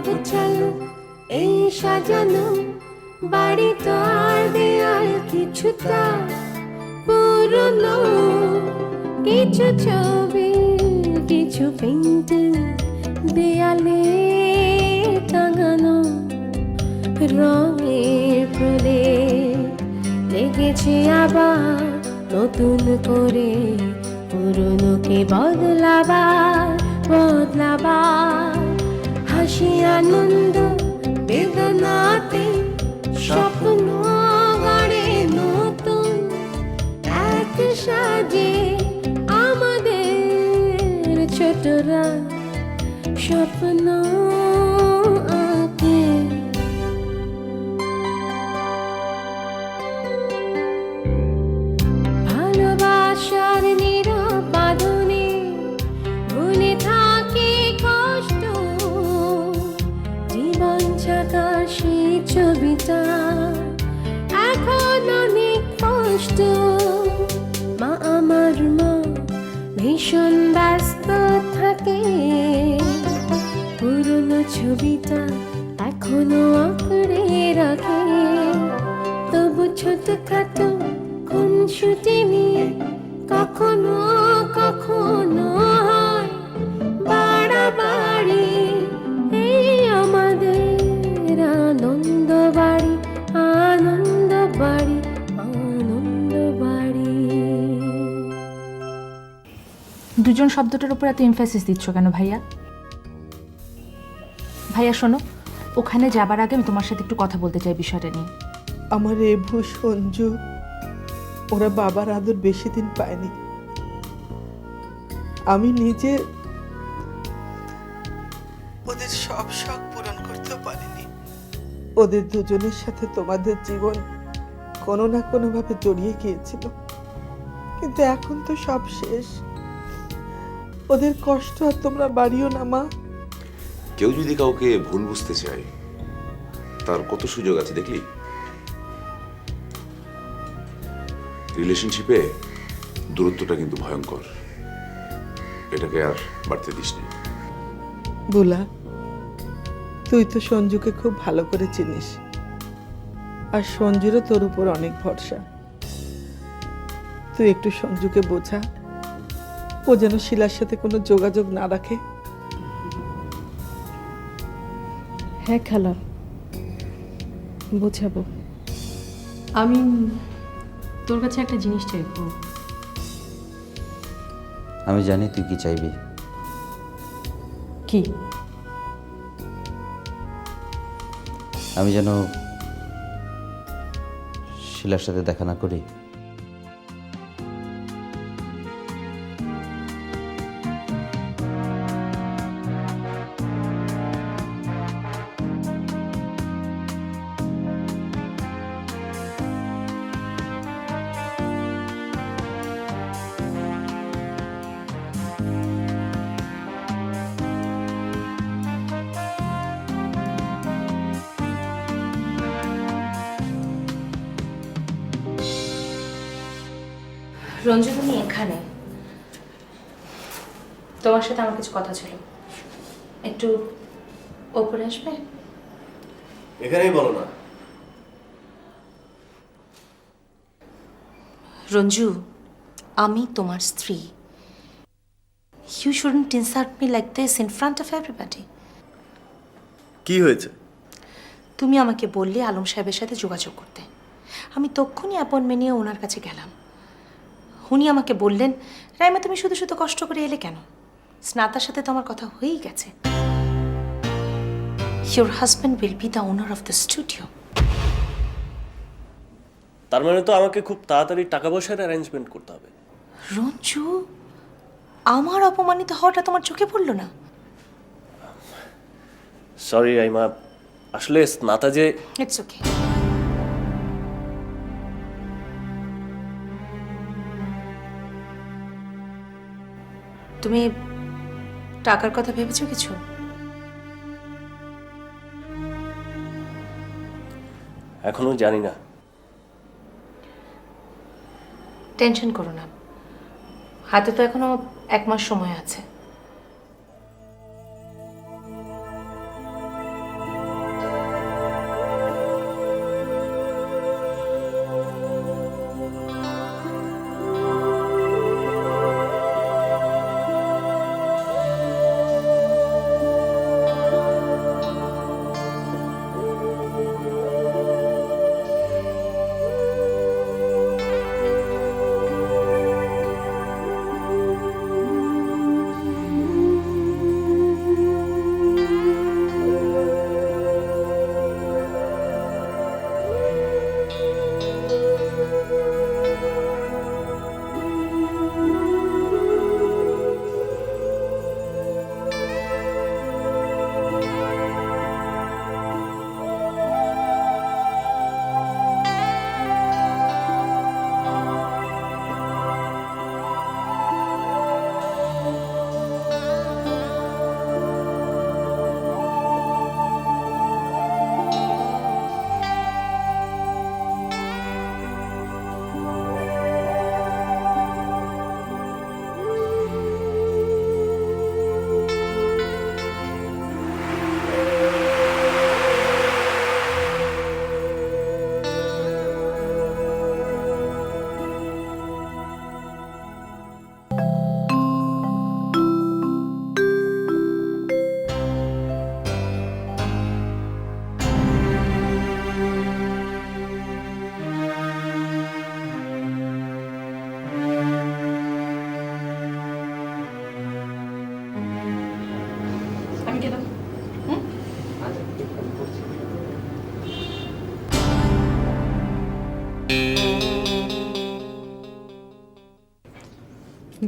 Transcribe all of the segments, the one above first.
গোছালো এই সাজানো বাড়ি তো আর দেয়াল কিছুটা পুরনো, কিছু ছবি কিছু পেন্টিং দেয়ালে টাঙানো, রঙের প্রলেপ লেগেছে আবার নতুন করে, পুরনোকে বদলাবার হাসি আনন্দ বেদনাতে স্বপ্ন গড়ে নতুন এক সাজে আমাদের ছোটরা স্বপ্ন আঁকে। ভালোবাসার নীরব বাঁধনে ভুলে থাকে কষ্ট, জীবন ছাকা সেই ছবিটা এখন অনেক কষ্ট। মা আমার মা ভীষণ ব্যস্ত থাকে, পুরনো ছবিটা এখনো আঁকড়ে রাখে, তবু ছোটখাটো খুনসুটি নিয়ে কখনো কখনো হয় বাড়াবাড়ি। এই আমাদের আনন্দ বাড়ি, আনন্দ বাড়ি, আনন্দ বাড়ি। দুজন শব্দটার উপর এত এমফাসিস দিচ্ছ কেন ভাইয়া? ভাইয়া শোনো, ওখানে যাবার আগে আমি তোমার সাথে একটু কথা বলতে চাই বিষয়টা নিয়ে। আমার এবু সঞ্জু ওরা বাবার আদর বেশি দিন পায়নি। আমি নিজে ওদের সব শখ পূরণ করতে পারিনি। ওদের দুজনের সাথে তোমাদের জীবন কোনো না কোনো ভাবে জড়িয়ে গিয়েছিল, কিন্তু এখন তো সব শেষ। ওদের কষ্ট আর তোমরা বাড়িও না মা। কেউ যদি কাউকে ভুল বুঝতে চায় তার কত সুযোগ আছে দেখলি। রিলেশনশিপে দূরত্বটা কিন্তু ভয়ঙ্কর, এটাকে আর বাড়তে দিস না। বুলা, তুই তো সঞ্জুকে খুব ভালো করে চিনিস, আর সঞ্জুরও তোর উপর অনেক ভরসা। তুই একটু সঞ্জুকে বোঝা, ও যেন শিলার সাথে কোনো যোগাযোগ না রাখে। হ্যাঁ খালা, বোঝাবো। আমি তোর কাছে একটা জিনিস চাইবো। আমি জানি তুই কি চাইবি। কি? আমি যেন শিলার সাথে দেখা না করি। রঞ্জু, তুমি এখানে? তোমার সাথে আমার কিছু কথা ছিল, একটু ওপরে আসবে? এখানেই বলো না। রঞ্জু, আমি তোমার স্ত্রী। You shouldn't insult me like this in front of everybody. কি হয়েছে? তুমি আমাকে বললে আলম সাহেবের সাথে যোগাযোগ করতে। আমি তখনই অ্যাপয়েন্টমেন্ট নিয়ে ওনার কাছে গেলাম। উনি আমাকে বললেন, রাইমা তুমি শুধু শুধু কষ্ট করে এলে কেন? স্নাতার সাথে তো আমার কথা হয়েই গেছে। Your husband will be the owner of the studio. তার মানে তো আমাকে খুব তাড়াতাড়ি টাকা পয়সার অ্যারেঞ্জমেন্ট করতে হবে। রঞ্জু, আমার অপমানিত হওয়াটা তোমার চোখে পড়লো না? সরি রাইমা, আসলে স্নাতা যে। It's okay. তুমি টাকার কথা ভেবেছো কিছু? এখনো জানি না। টেনশন করো না, হাতে তো এখনো 1 মাস সময় আছে।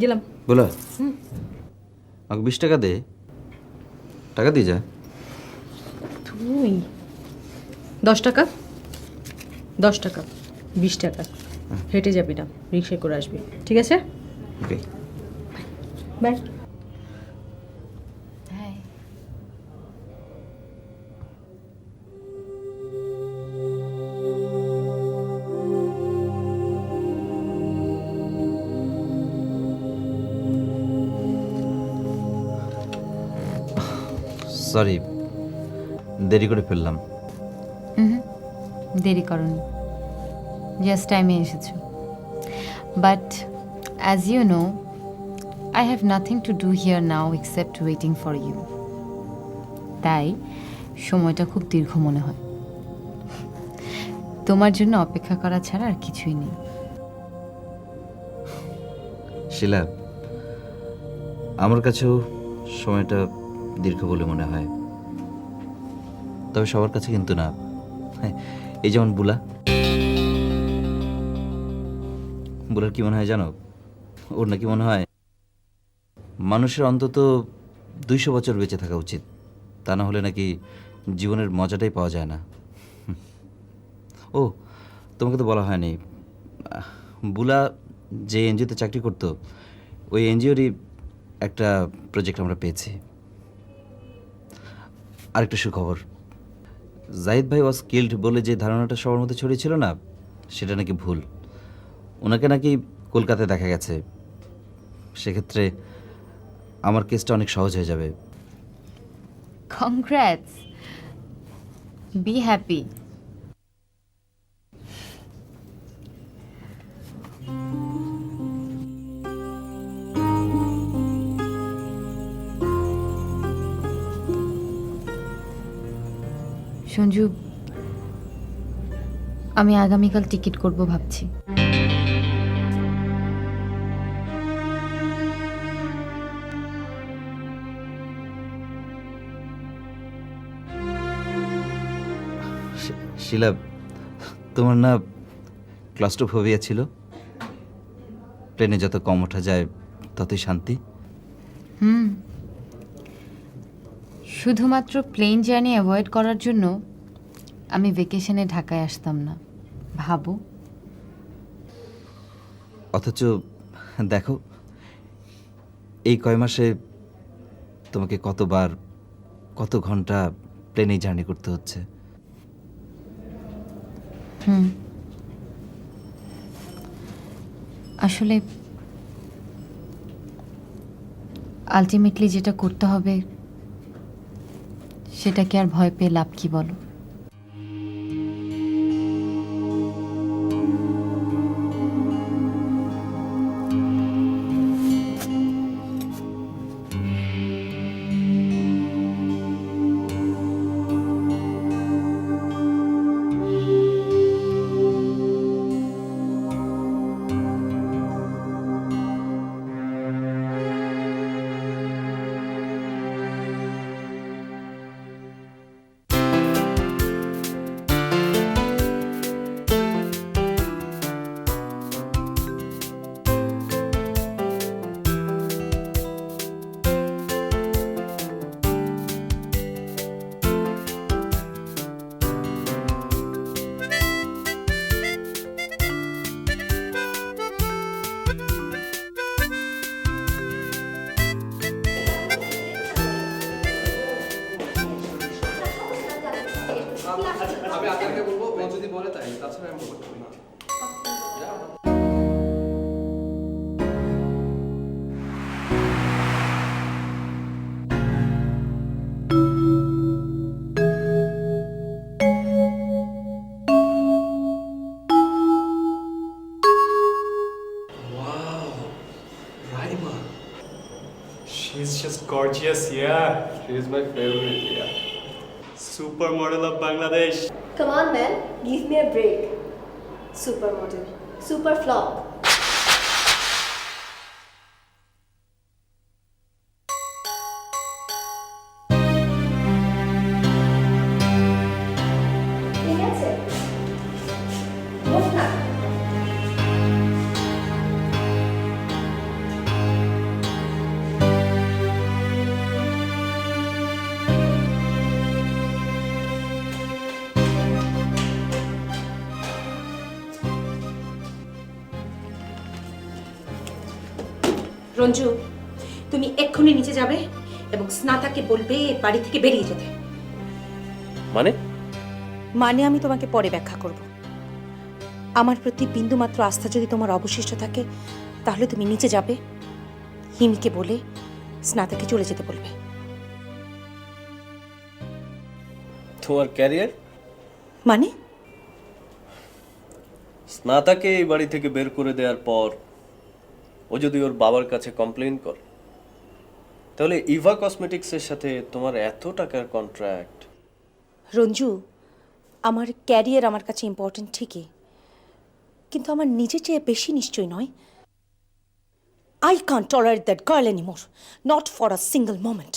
গেলাম। বলো আমাকে 20 টাকা দে, টাকা দিয়ে যা। তুই 10 টাকা, 10 টাকা, 20 টাকা, হেঁটে যাবি না, রিক্সায় করে আসবি, ঠিক আছে? ওকে। বাই। সরি, দেরি করে ফেললাম। দেরি করনি, জাস্ট টাইমে এসেছো। But as you know, I have nothing to do here now except waiting for you. তাই সময়টা খুব দীর্ঘ মনে হয়। তোমার জন্য অপেক্ষা করা ছাড়া আর কিছুই নেই। শিলা, আমার কাছেও সময়টা দীর্ঘ বলে মনে হয়, তবে সবার কাছে কিন্তু না। হ্যাঁ, এই যেমন বুলার কি মনে হয় জানো? ওর নাকি মনে হয় মানুষের অন্তত 200 বছর বেঁচে থাকা উচিত, তা না হলে নাকি জীবনের মজাটাই পাওয়া যায় না। ও, তোমাকে তো বলা হয়নি, বুলা যে এনজিওতে চাকরি করতো, ওই এনজিওরই একটা প্রজেক্ট আমরা পেয়েছি। আরেকটা সুখবর, জাহিদ ভাই ওয়াজ কিল্ড বলে যে ধারণাটা সবার মধ্যে ছড়িয়েছিল না, সেটা নাকি ভুল। ওনাকে নাকি কলকাতায় দেখা গেছে। সেক্ষেত্রে আমার কেসটা অনেক সহজ হয়ে যাবে। Congrats, be happy. সঞ্জু, আমি আগামীকাল টিকিট করব ভাবছি। শিলা, তোমার না ক্লাস্ট্রোফোবিয়া ছিল? প্লেনে যত কম ওঠা যায় ততই শান্তি। শুধুমাত্র প্লেন জার্নি অ্যাভয়েড করার জন্য আমি ভেকেশনে ঢাকায় আসতাম না, ভাবো। অথচ দেখো, এই কয় মাসে তোমাকে কতবার, কত ঘন্টা প্লেনে জার্নি করতে হচ্ছে। আসলে আলটিমেটলি যেটা করতে হবে সেটাকে আর ভয় পেয়ে লাভ কি বলো? আমি আকারকে বলবো, ও যদি বলে তাই, তাছাড়া আমি বলবো না। Wow, Raima. She's just gorgeous, yeah. She is my favorite, yeah. Supermodel of Bangladesh. Come on, man. Give me a break. Supermodel. Super flop. ঠিক আছে? বস না। রঞ্জু, তুমি এক্ষুনি নিচে যাবে এবং স্নাতাকে বলবে এ বাড়ি থেকে বেরিয়ে যেতে। মানে? মানে আমি তোমাকে পরে ব্যাখ্যা করব। আমার প্রতি বিন্দুমাত্র আস্থা যদি তোমার অবশিষ্ট থাকে তাহলে তুমি নিচে যাবে, হিমিকে বলে স্নাতাকে চলে যেতে বলবে। তোমার ক্যারিয়ার? মানে? স্নাতাকে এই বাড়ি থেকে বের করে দেওয়ার পর ও যদি ওর বাবার কাছে কমপ্লেন করে, তাহলে ইভা কসমেটিক্সের সাথে তোমার এত টাকার কন্ট্রাক্ট। রঞ্জু, আমার ক্যারিয়ার আমার কাছে ইম্পর্টেন্ট ঠিকই, কিন্তু আমার নিজের চেয়ে বেশি নিশ্চয় নয়। I can't tolerate that girl anymore, not for a single moment.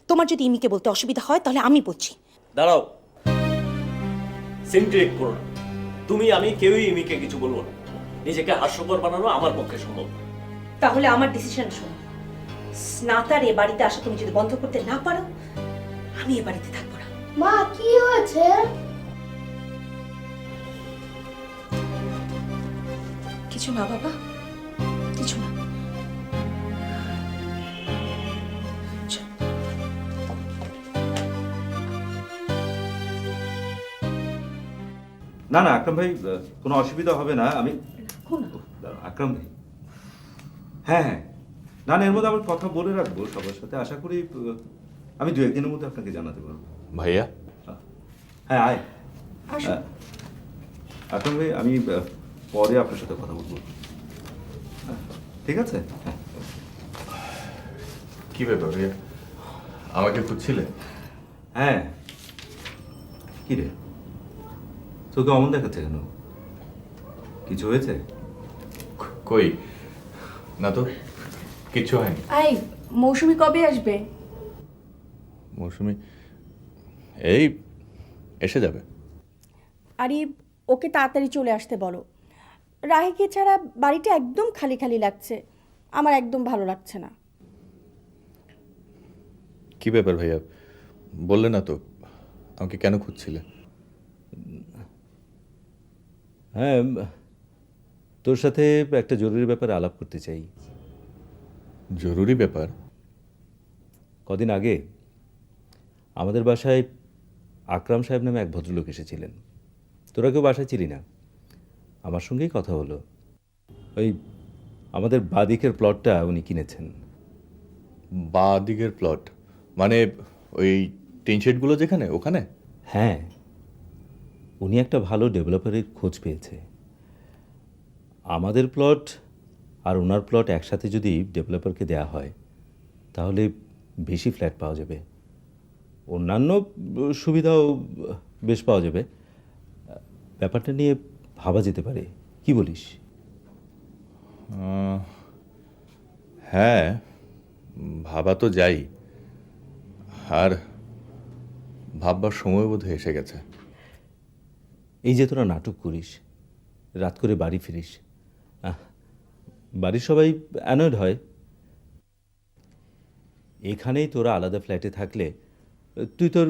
তোমার যদি ইমিকে বলতে অসুবিধা হয় তাহলে আমি বলছি। দাঁড়াও, সিনক্রিয়েট করো না। তুমি আমি কেউই ইমিকে কিছু বলবো না। নিজেকে হাস্যকর বানানো আমার পক্ষে সম্ভব না। তাহলে আমার ডিসিশন শোনো, স্নাতার এ বাড়িতে আসা তুমি যদি বন্ধ করতে না পারো, আমি এ বাড়িতে থাকবো না। মা কি হয়েছে? কিছু না বাবা, কিছু না। চল। না না আকরাম ভাই, কোনো অসুবিধা হবে না। আমি আকরাম ভাই, হ্যাঁ হ্যাঁ, না না, এর মধ্যে আমার কথা বলে রাখবো সবার সাথে। আশা করি আমি 2-1 দিনের মধ্যে আপনাকে জানাতে পারবো। ভাইয়া, হ্যাঁ আয়। আকরাম ভাই, আমি পরে আপনার সাথে কথা বলবো। ঠিক আছে? হ্যাঁ। কি ব্যাপার ভাইয়া, আমাকে খুঁজছিলে? হ্যাঁ। কি রে, তোকে অমন দেখাচ্ছে কেন? কিছু হয়েছে? কই না তো, কিচ্ছু হয়নি। আই মৌসুমি কবে আসবে? মৌসুমি এই এসে যাবে। আরে ওকে তাড়াতাড়ি চলে আসতে বলো। রাহিকে ছাড়া বাড়িটা একদম খালি খালি লাগছে, আমার একদম ভালো লাগছে না। কি ব্যাপার ভাইয়া, বললে না তো আমাকে কেন খুঁজছিলে? হ্যাঁ, তোর সাথে একটা জরুরি ব্যাপারে আলাপ করতে চাই। জরুরি ব্যাপার? কদিন আগে আমাদের বাসায় আকরাম সাহেব নামে এক ভদ্রলোক এসেছিলেন। তোরা কেউ বাসায় ছিলি না, আমার সঙ্গেই কথা হলো। ওই আমাদের বাদিকের প্লটটা উনি কিনেছেন। বা দিকের প্লট মানে ওই টিন শেডগুলো যেখানে, ওখানে? হ্যাঁ, উনি একটা ভালো ডেভেলপারের খোঁজ পেয়েছে। আমাদের প্লট আর ওনার প্লট একসাথে যদি ডেভেলপারকে দেয়া হয় তাহলে বেশি ফ্ল্যাট পাওয়া যাবে, অন্যান্য সুবিধাও বেশ পাওয়া যাবে। ব্যাপারটা নিয়ে ভাবা যেতে পারে, কি বলিস? হ্যাঁ, ভাবা তো যাই, আর ভাববার সময় বোধহয় এসে গেছে। এই যে তোরা নাটক করিস, রাত করে বাড়ি ফিরিস, বাড়ির সবাই অ্যানয়েড হয়। এখানেই তোরা আলাদা ফ্ল্যাটে থাকলে তুই তোর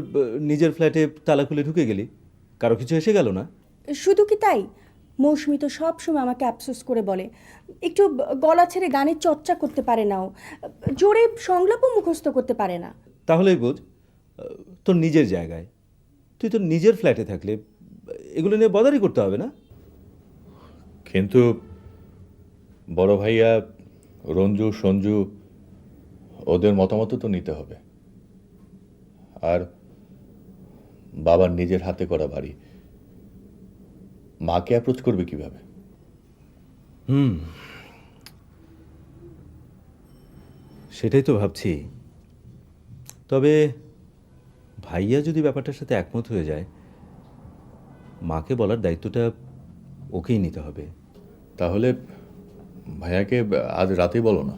নিজের ফ্ল্যাটে তালা খুলে ঢুকে গেলি, কারো কিছু এসে গেল না। শুধু কি তাই, মৌসুমি তো সবসময় আমাকে আফসোস করে বলে একটু গলা ছেড়ে গানের চর্চা করতে পারে না, ও জোরে সংলাপও মুখস্থ করতে পারে না। তাহলেই বোঝ, তোর নিজের জায়গায় তুই তোর নিজের ফ্ল্যাটে থাকলে এগুলো নিয়ে বদারই করতে হবে না। কিন্তু বড় ভাইয়া রঞ্জু সঞ্জু ওদের মতামত তো নিতে হবে, আর বাবার নিজের হাতে করা বাড়ি, মাকে অ্যাপ্রোচ করবে কিভাবে? সেটাই তো ভাবছি। তবে ভাইয়া যদি ব্যাপারটার সাথে একমত হয়ে যায়, মাকে বলার দায়িত্বটা ওকেই নিতে হবে। তাহলে ভাইয়াকে আজ রাতেই বলো না।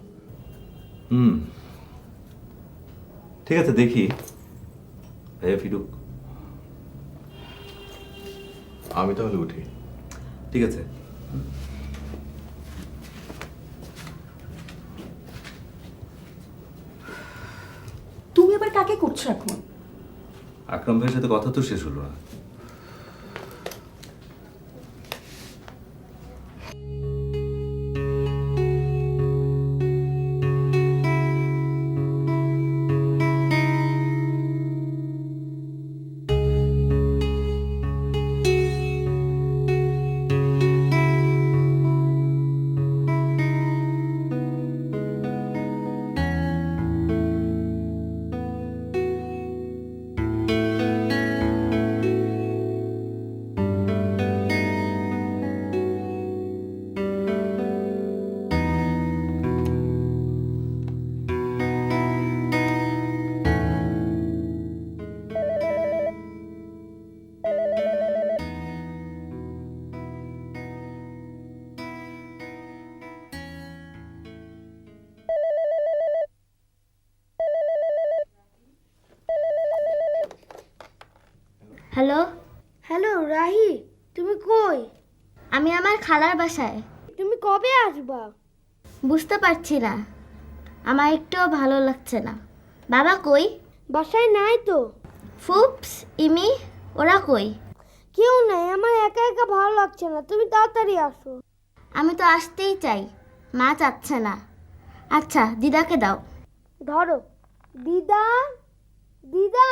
ঠিক আছে, দেখি ভাইয়া ফিরুক। আমি তাহলে উঠি। ঠিক আছে। তুমি আবার কাকে করছো এখন? আকরাম ভাইয়ের সাথে কথা তো শেষ হলো না। হ্যালো হ্যালো রাহি, তুমি কই? আমি আমার খালার বাসায়। তুমি কবে আসবা? বুঝতে পারছি না, আমার একটুও ভালো লাগছে না। বাবা কই? বাসায় নাই তো। ফুপস, ইমি, ওরা কই? কেউ নাই, আমার একা একা ভালো লাগছে না, তুমি তাড়াতাড়ি আসো। আমি তো আসতেই চাই, মা চাচ্ছে না। আচ্ছা, দিদাকে দাও। ধরো। দিদা, দিদা।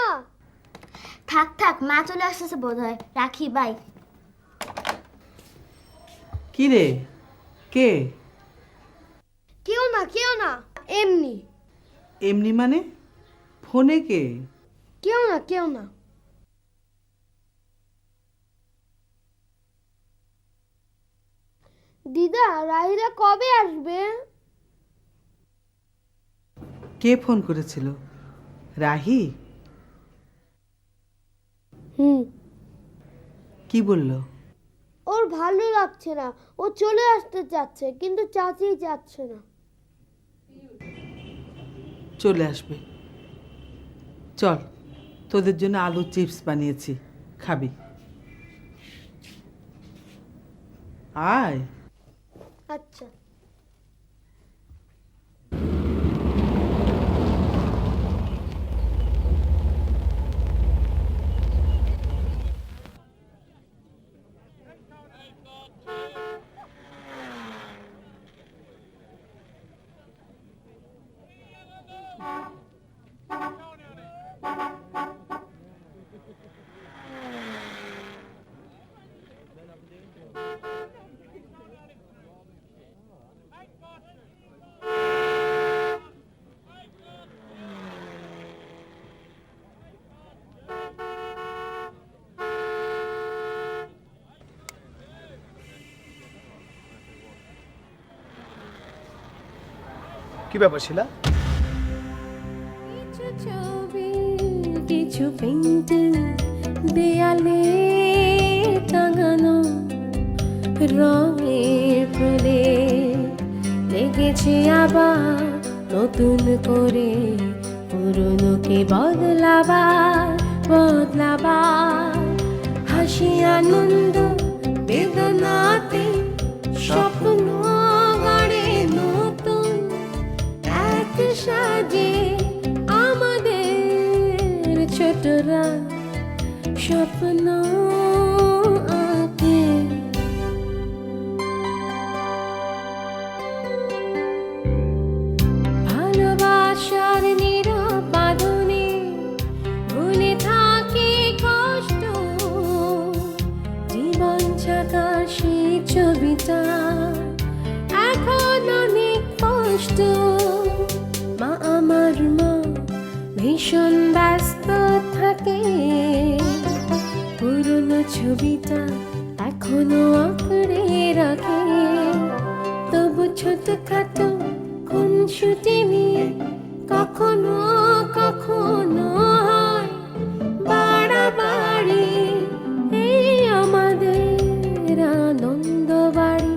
থাক থাক, মা চলে আসতেছে বোধ হয়, রাখি, বাই। কি রে, কে? কেউ না, কেউ না, এমনি। এমনি মানে? ফোনে কে? কেউ না, কেউ না। দিদা, রাহিরা কবে আসবে? কে ফোন করেছিল? রাহি? কি বলল? ওর ভালো লাগছে না, ও চলে আসতে চাচ্ছে, কিন্তু চাচি যাচ্ছে না। চলে আসবে। চল, তোদের জন্য আলু চিপস বানিয়েছি, খাবি? আয়। আচ্ছা। কি ব্যাপার শিলা? কিছু ছবি, কিছু পেন্টিং দেয়ালে টাঙানো, রঙের প্রলে লেগেছে আবার নতুন করে, পুরনোকে বদলাবার বদলাবার। হাসি আনন্দ বেদনাতে স্বপ্ন গড়ে নতুন, এক সাজে আমাদের ছোটরা স্বপ্ন আঁকে। ভালোবাসার নীরব বাঁধনে ভুলে থাকে কষ্ট, জীবন ছাকার সেই ছবিটা এখন অনেক কষ্ট। মা আমার মা ভীষণ ব্যস্ত থাকে, পুরনো ছবিটা এখনো আঁকড়ে রাখে। তবু ছোটখাটো খুনসুটি নিয়ে কখনো কখনো হয় বাড়াবাড়ি। এই আমাদের আনন্দ বাড়ি।